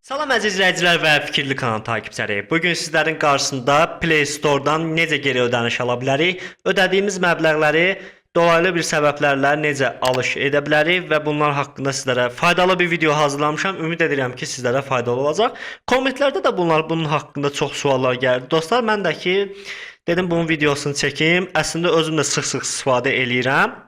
Salam əziz izləyicilər və Fikirli kanal takipçiləri. Bugün sizlərin qarşısında Play Store-dan necə geri ödəniş ala bilərik, ödədiyimiz məbləğləri dolaylı bir səbəblərlə necə alış edə bilərik və bunlar haqqında sizlərə faydalı bir video hazırlamışam. Ümid edirəm ki, sizlərə faydalı olacaq. Kommentlərdə də bunun haqqında çox suallar gəldi. Dostlar, mən də ki dedim bunun videosunu çəkim. Əslində özüm də sıx-sıx istifadə eləyirəm.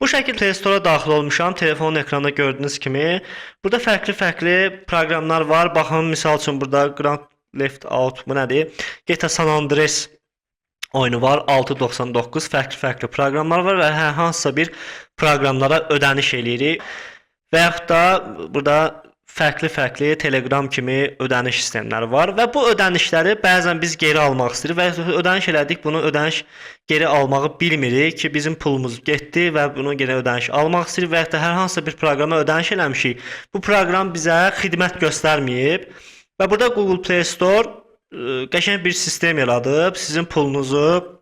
Bu şəkildə Play Store-a daxil olmuşam. Telefonun ekranda gördüyünüz kimi. Burada fərqli-fərqli proqramlar var. Baxın, misal üçün burada Grand Theft Auto bu nədir? GTA San Andreas oyunu var. 6.99 fərqli-fərqli proqramlar var və hər hansısa bir proqramlara ödəniş eləyirik. Və yaxud da burada fərqli-fərqli Telegram kimi ödəniş sistemləri var və bu ödənişləri bəzən biz geri almaq istəyirik və ödəniş elədik, bunu ödəniş geri almağı bilmirik ki, bizim pulumuz getdi və bunu geri ödəniş almaq istəyirik və ya da hər hansısa bir proqrama ödəniş eləmişik. Bu proqram bizə xidmət göstərməyib və burada Google Play Store qəşəng bir sistem yaradıb, sizin pulunuzu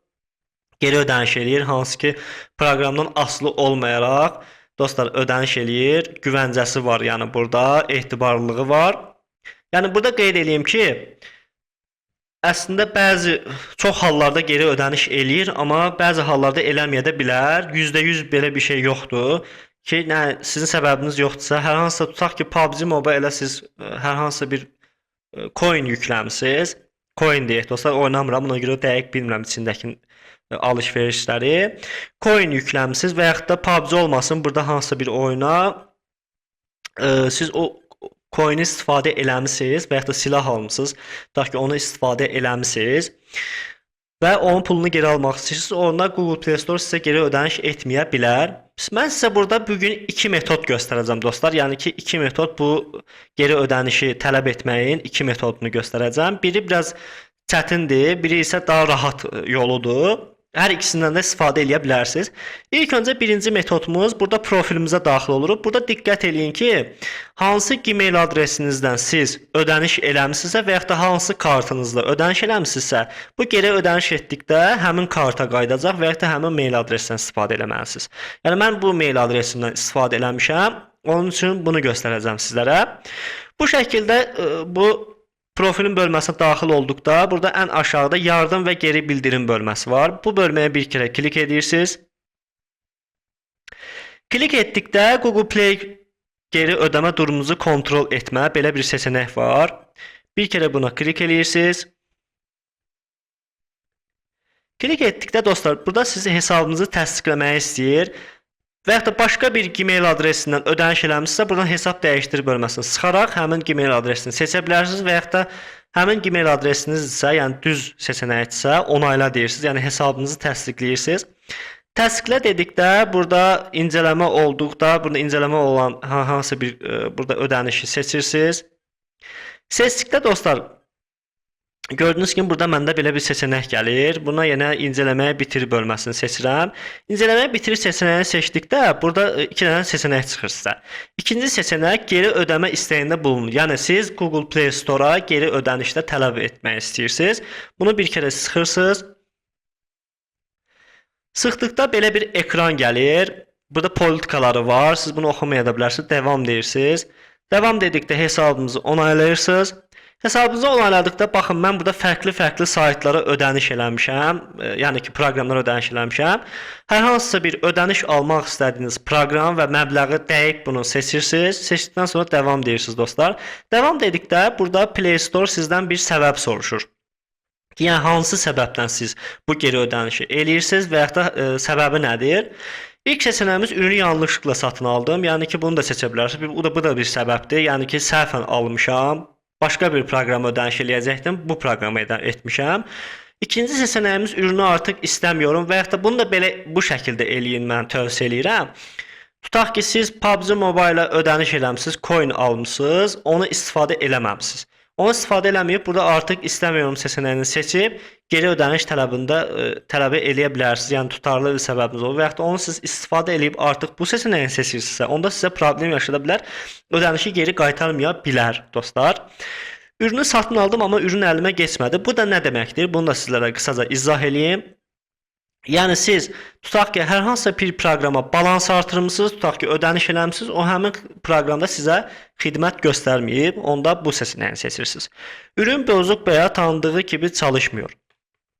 geri ödəniş eləyir, hansı ki proqramdan asılı olmayaraq dostlar ödəniş eləyir, güvəncəsi var, yəni burada etibarlılığı var. Yəni burada qeyd edeyim ki, əslində çox hallarda geri ödəniş eləyir, amma bəzi hallarda eləməyə də bilər. %100 belə bir şey yoxdur ki, sizin səbəbiniz yoxdursa, hər hansısa tutaq ki, PUBG Mobile-ə siz hər hansısa bir coin yükləmisiniz. Coin deyək dostlar, oynamıram, buna görə dəqiq bilmirəm içindəki alış-verişləri. Coin yükləmisiniz və yaxud da PUBG olmasın, burada hansısa bir oyuna siz o coin istifadə eləmisiniz və yaxud da silah almısınız, tutaq ki onu istifadə eləmisiniz və onun pulunu geri almaq istəyirsiniz. Onda Google Play Store sizə geri ödəniş etməyə bilər. Mən sizə burada bugün iki metod göstərəcəm dostlar. Yəni ki, iki metod bu geri ödənişi tələb etməyin iki metodunu göstərəcəm. Biri biraz çətindir, biri isə daha rahat yoludur. Hər ikisindən də istifadə edə bilərsiniz. İlk öncə birinci metodumuz, burada profilimizə daxil oluruq. Burada diqqət eləyin ki, hansı Gmail adresinizdən siz ödəniş eləmisinizsə və yaxud da hansı kartınızla ödəniş eləmisinizsə, bu geri ödəniş etdikdə həmin karta qayıdacaq və yaxud da həmin mail adresindən istifadə eləməlisiniz. Yəni mən bu mail adresimdən istifadə eləmişəm. Onun üçün bunu göstərəcəm sizlərə. Bu şəkildə bu profilin bölməsinə daxil olduqda burada ən aşağıda yardım və geri bildirim bölməsi var. Bu bölməyə bir kərə klik edirsiniz. Klik etdikdə Google Play geri ödəmə durumunuzu kontrol etmə belə bir seçenek var. Bir kərə buna klik edirsiniz. Klik etdikdə dostlar burada sizi hesabınızı təsdiqləməyi istəyir. Və yaxud da başqa bir Gmail adresindən ödəniş eləmişsə, buradan hesab dəyişdir bölməsini sıxaraq həmin Gmail adresini seçə bilərsiniz və yaxud da həmin Gmail adresiniz isə, yəni düz seçənəkdirsə, onayla deyirsiniz, yəni hesabınızı təsdiqləyirsiniz. Təsdiqlə dedikdə burada incələmə olduqda, burada incələmə olan hansı bir burada ödənişi seçirsiniz. Seçdikdə dostlar, gördüyünüz kimi burada məndə belə bir seçenek gəlir. Buna yenə incələməyə bitir bölməsini seçirəm. İncələməyə bitir seçeneğini seçdikdə burada iki dənə seçenek çıxır sizə. İkinci seçenek geri ödəmə istəyində bulunur. Yəni siz Google Play Store-a geri ödənişdə tələb etmək istəyirsiniz. Bunu bir kərə sıxırsınız. Sıxdıqda belə bir ekran gəlir. Burada politikaları var. Siz bunu oxumaya da bilərsiniz. Devam deyirsiniz. Devam dedikdə hesabınızı onaylayırsınız. Hesabınızı onayladıqda baxın, mən burada fərqli-fərqli saytlara ödəniş eləmişəm. Yəni ki, proqramlara ödəniş eləmişəm. Hər hansısa bir ödəniş almaq istədiyiniz proqram və məbləği dəqiq bunu seçirsiniz. Seçdikdən sonra devam deyirsiniz dostlar. Devam dedikdə burada Play Store sizdən bir səbəb soruşur. Yəni hansı səbəbdən siz bu geri ödənişi eləyirsiniz və yaxud da səbəbi nədir? İlk seçənəyimiz ürünü yanlışlıqla satın aldım. Yəni ki, bunu da seçə bilərsiniz. Bu da bir səbəbdir. Yəni ki, səhvən almışam. Başqa bir proqrama ödəniş eləyəcəkdim. Bu proqrama etmişəm. İkinci seçənəyimiz ürünü artıq istəmiyorum və yaxud da bunu da belə bu şəkildə eləyin, mən tövsiyə eləyirəm. Tutaq ki, siz PUBG Mobile-ə ödəniş eləmisiniz, coin almısınız, onu istifadə eləməmisiniz. Onu istifadə eləməyib, burada artıq istəmiyorum seçənəyini seçib, geri ödəniş tələbi eləyə bilərsiniz. Yəni tutarlı bir səbəbiniz olur və yaxud da onu siz istifadə eləyib artıq bu seçənəyi seçirsinizsə, onda sizə problem yaşada bilər, ödənişi geri qaytarmaya bilər dostlar. Ürünü satın aldım, amma ürün əlimə keçmədi. Bu da nə deməkdir? Bunu da sizlərə qısaca izah eləyim. Yəni siz tutaq ki, hər hansısa bir proqrama balans artırmısınız, tutaq ki, ödəniş eləmisiniz, o həmin proqramda sizə xidmət göstərməyib, onda bu seçeneği seçirsiniz. Ürün bozuk və ya tanıdığı kimi çalışmıyor.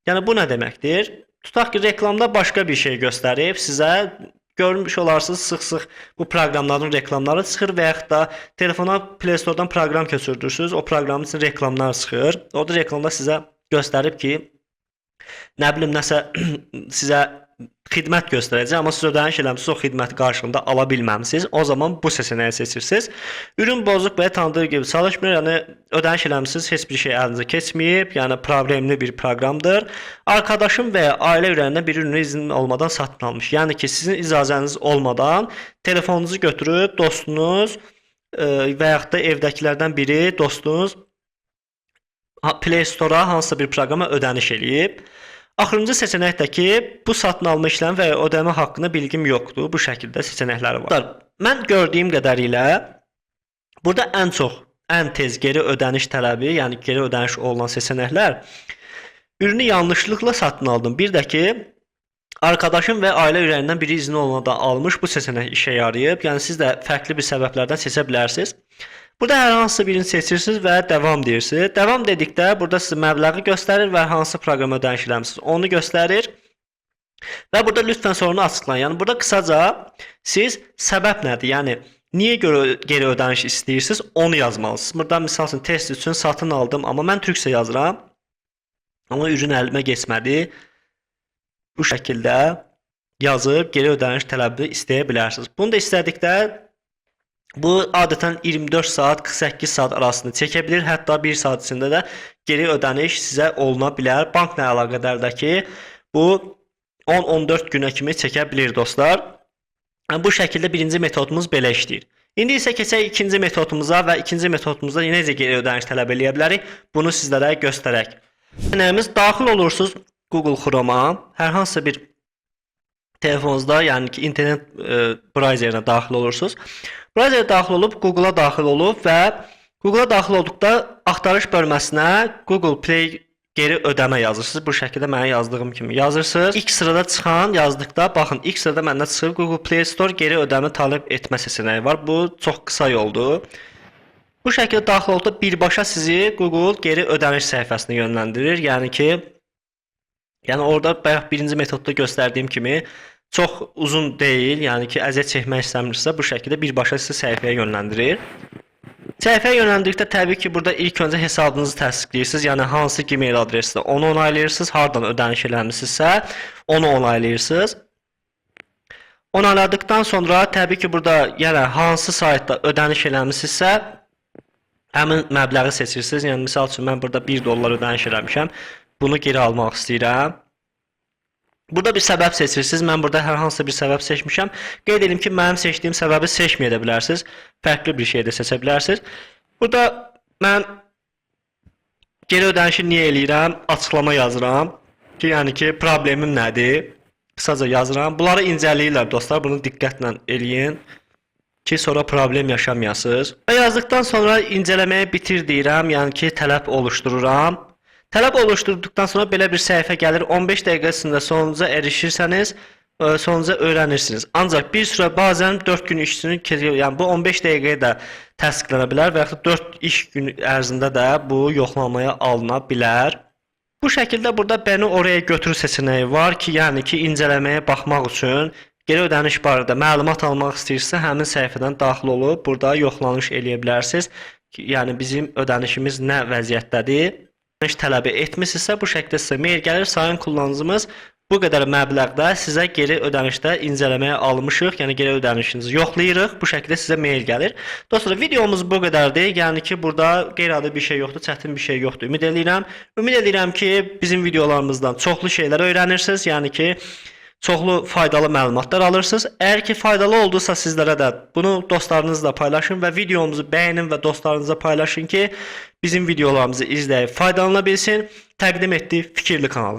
Yəni bu nə deməkdir? Tutaq ki, reklamda başqa bir şey göstərib sizə görmüş olarsınız sıx-sıx bu proqramların reklamları çıxır və yaxud da telefona Play Store-dan proqram köçürdürsünüz, o proqramın üçün reklamlar çıxır. Orada reklamda sizə göstərib ki, nə bilim nəsə sizə xidmət göstərəcək, amma siz ödəniş eləmisiniz, o xidməti qarşılığında ala bilməmisiniz. O zaman bu seçeneği seçirsiniz. Ürün bozuk və ya tanıdığı gibi çalışmır. Yəni ödəniş eləmisiniz, heç bir şey əlinizə keçməyib. Yəni problemli bir proqramdır. Arkadaşım və ya ailə üzərindən bir ürünü izin olmadan satın almış. Yəni ki, sizin icazəniz olmadan telefonunuzu götürüb dostunuz və yaxud da evdəkilərdən biri dostunuz Play Store-a hansısa bir proqrama ödəniş eləyib. Axırıncı seçenəkdə ki, bu satın alma işləmi və ya ödəmə haqqında bilgim yoxdur. Bu şəkildə seçenəkləri var. Mən gördüyüm qədərilə burada ən tez geri ödəniş tələbi, yəni geri ödəniş olunan seçenəklər ürünü yanlışlıqla satın aldım. Bir də ki, arkadaşım və ailə üzərindən biri izni olmadan almış, bu seçenek işə yarayıb. Yəni siz də fərqli bir səbəblərdən seçə bilərsiniz. Burada hər hansı birini seçirsiniz və davam deyirsiniz. Davam dedikdə burada sizə məbləği göstərir və hansı proqrama ödəniş eləmisiniz onu göstərir. Və burada lütfən sorunu açıqlayın. Yəni burada qısaca siz səbəb nədir? Yəni niyə görə geri ödəniş istəyirsiniz onu yazmalısınız. Burada misal üçün test üçün satın aldım, amma mən türkcə yazıram. Amma ürün əlimə keçmədi. Bu şəkildə yazıb geri ödəniş tələbi istəyə bilərsiniz. Bunu da istədikdə bu adətən 24 saat, 48 saat arasında çəkə bilir. Hətta 1 saat içində də geri ödəniş sizə oluna bilər. Bankla əlaqədar da ki, bu 10-14 günə kimi çəkə bilir dostlar. Bu şəkildə birinci metodumuz belə işləyir. İndi isə keçək ikinci metodumuza və ikinci metodumuzda necə geri ödəniş tələb eləyə bilərik, bunu sizlərə göstərək. Nəyimiz daxil olursunuz Google Chrome-a, hər hansısa bir telefonunuzda, yəni ki, internet browserinə daxil olursunuz. Browserə daxil olub, Google-a daxil olub və Google-a daxil olduqda axtarış bölməsinə Google Play geri ödəmə yazırsınız. Bu şəkildə mənə yazdığım kimi yazırsınız. İlk sırada çıxan yazdıqda, baxın, ilk sırada məndə çıxıb Google Play Store geri ödəmə talep etmə seçeneği var. Bu çox qısa yoldur. Bu şəkildə daxil olduqda birbaşa sizi Google geri ödəniş səhifəsinə yönləndirir. Yəni orada bayaq birinci metodda göstərdiyim kimi çox uzun deyil, yəni ki, əziyyət çəkmək istəmirsinizsə bu şəkildə birbaşa sizi səhifəyə yönləndirir. Səhifəyə yönləndikdə təbii ki, burada ilk öncə hesabınızı təsdiqləyirsiniz, yəni hansı Gmail adresində onu onaylayırsınız, hardan ödəniş eləmisinizsə onu onaylayırsınız. Onayladıqdan sonra təbii ki, burada yəni hansı saytda ödəniş eləmisinizsə həmin məbləği seçirsiniz. Yəni misal üçün mən burada $1 ödəniş eləmişəm, bunu geri almaq istəyirəm. Burada bir səbəb seçirsiniz. Mən burada hər hansı bir səbəb seçmişəm. Qeyd edim ki, mənim seçdiyim səbəbi seçməyə də bilərsiniz. Fərqli bir şey də seçə bilərsiniz. Burada mən geri ödənişi niyə eləyirəm? Açıqlama yazıram. Yəni ki, problemim nədir? Qısaca yazıram. Bunları incələyirlər dostlar. Bunu diqqətlə eləyin ki, sonra problem yaşamayasınız. Və yazdıqdan sonra incələməyi bitir deyirəm. Yəni ki, tələb oluşdururam. Tələb oluşdurduqdan sonra belə bir səhifə gəlir. 15 dəqiqə içində sonuca erişirsəniz, sonuca öyrənirsiniz. Ancaq bir süre bazen 4 gün işçinin, yəni bu 15 dəqiqəyə də təsdiqlənə bilər və yaxud 4 iş günü ərzində də bu yoxlamaya alına bilər. Bu şəkildə burada bəni oraya götür seçeneği var ki, yəni ki, incələməyə baxmaq üçün geri ödəniş barədə məlumat almaq istəyirsə, həmin səhifədən daxil olub burada yoxlanış eləyə bilərsiniz. Yəni bizim ödənişimiz nə vəziyyətdədir? Tələbi etmisinizsə bu şəkildə sizə mail gəlir. Sayın kullanıcımız bu qədər məbləğdə sizə geri ödənişdə incələməyə almışıq. Yəni geri ödənişinizi yoxlayırıq. Bu şəkildə sizə mail gəlir. Dostlar, videomuz bu qədərdir. Yəni ki, burada qeyri-adi bir şey yoxdur, çətin bir şey yoxdur. Ümid edirəm ki, bizim videolarımızdan çoxlu şeylər öyrənirsiniz. Yəni ki, çoxlu faydalı məlumatlar alırsınız. Əgər ki, faydalı oldusa sizlərə də bunu dostlarınızla paylaşın və videomuzu bəyənin və dostlarınızla paylaşın ki, bizim videolarımızı izləyib faydalana bilsin. Təqdim etdiyi Fikirli kanalı.